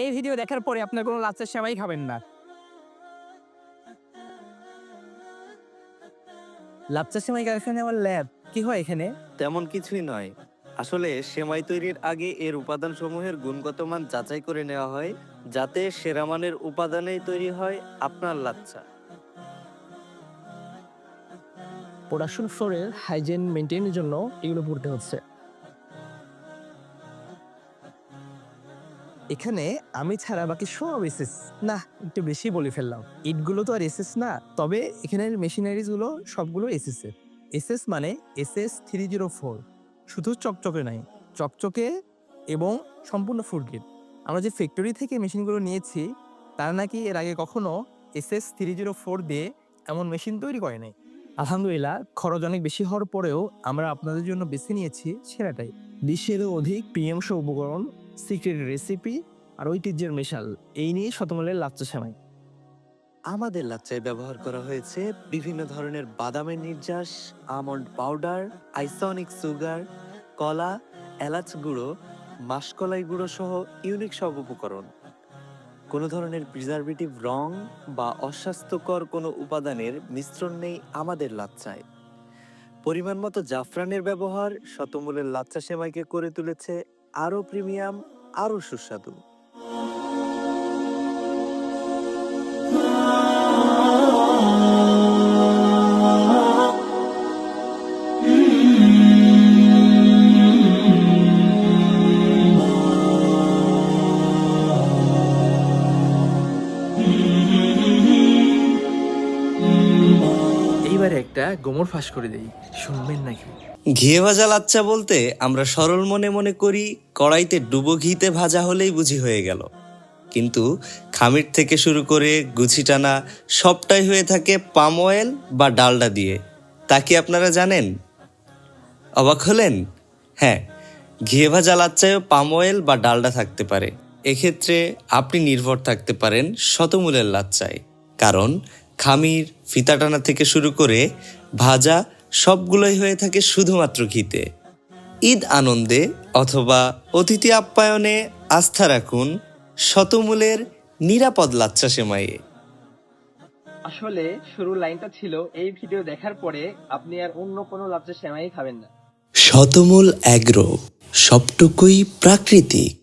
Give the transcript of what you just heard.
এই ভিডিও দেখার পরে আপনার কোনো লাচ্ছা সেমাই খাবেন না। লাচ্ছা সেমাই কারখানা আমার ল্যাব কি হয় এখানে? তেমন কিছুই নয়। আসলে সেমাই তৈরির আগে এর উপাদানসমূহের গুণগত মান যাচাই করে নেওয়া হয়, যাতে সেরা মানের উপাদানেই তৈরি হয় আপনার লাচ্ছা। প্রোডাকশন ফ্লোরের হাইজিন মেনটেনের জন্য এগুলো পড়তে হচ্ছে। এখানে আমি ছাড়া বাকি সব এসএস। না, একটু বেশি বলে ফেললাম। ইটগুলো তো আর এসএস না, তবে এখানের মেশিনারিজ গুলো সবগুলো এসএস এর। এসএস মানে এসএস 304। শুধু চকচকে নাই, চকচকে এবং সম্পূর্ণ ফুড গ্রেড। আমরা যে ফ্যাক্টরি থেকে মেশিনগুলো নিয়েছি তারা নাকি এর আগে কখনো এসএস 304 দিয়ে এমন মেশিন তৈরি করে নাই। আলহামদুলিল্লাহ, খরচ অনেক বেশি হওয়ার পরেও আমরা আপনাদের জন্য বেছে নিয়েছি সেরাটাই। 20-এরও অধিক প্রিমিয়াম সব উপকরণ, সিক্রেট রেসিপি আর ঐতিহ্যের মেশাল, এই নিয়ে শতমূল্যের লাচ্ছা সেমাই। আমাদের লাচ্চায় ব্যবহার করা হয়েছে বিভিন্ন ধরনের বাদামের নির্যাস, আমন্ড পাউডার, আইসনিক সুগার, কলা, এলাচ গুঁড়ো, মাসকলাই গুঁড়ো সহ ইউনিক সব উপকরণ। কোনো ধরনের প্রিজারভেটিভ, রং বা অস্বাস্থ্যকর কোনো উপাদানের মিশ্রণ নেই আমাদের লাচ্চায়। পরিমাণ মতো জাফরানের ব্যবহার শতমূলের লাচ্ছা সেমাইকে করে তুলেছে আরও প্রিমিয়াম, আরও সুস্বাদু। এইবারে একটা গোমর ফাঁস করে দেই, শুনবেন নাকি? ঘিয়ে ভাজা লাচ্চা বলতে আমরা সরল মনে মনে করি কড়াইতে ডুবো ঘিতে ভাজা হলেই বুঝি হয়ে গেল, কিন্তু খামির থেকে শুরু করে গুছি টানা সবটাই হয়ে থাকে পাম অয়েল বা ডালডা দিয়ে। তা কি আপনারা জানেন? অবাক হলেন? হ্যাঁ, ঘিয়ে ভাজা লাচ্চায়ও পাম অয়েল বা ডালডা থাকতে পারে। এক্ষেত্রে আপনি নির্ভর থাকতে পারেন শতমূলের লাচ্চায়, কারণ খামির, ফিতা টানা থেকে শুরু করে ভাজা সবগুলোই হয়ে থাকে শুধুমাত্র ঘিতে। ঈদ আনন্দে অথবা অতিথি আপ্যায়নে আস্থা রাখুন শতমূলের নিরাপদ লাচ্ছা সেমাইয়ে। আসলে শুরুর লাইনটা ছিল, এই ভিডিও দেখার পরে আপনি আর অন্য কোনো লাচ্ছা সেমাই খাবেন না। শতমূল অ্যাগ্রো, সবটুকুই প্রাকৃতিক।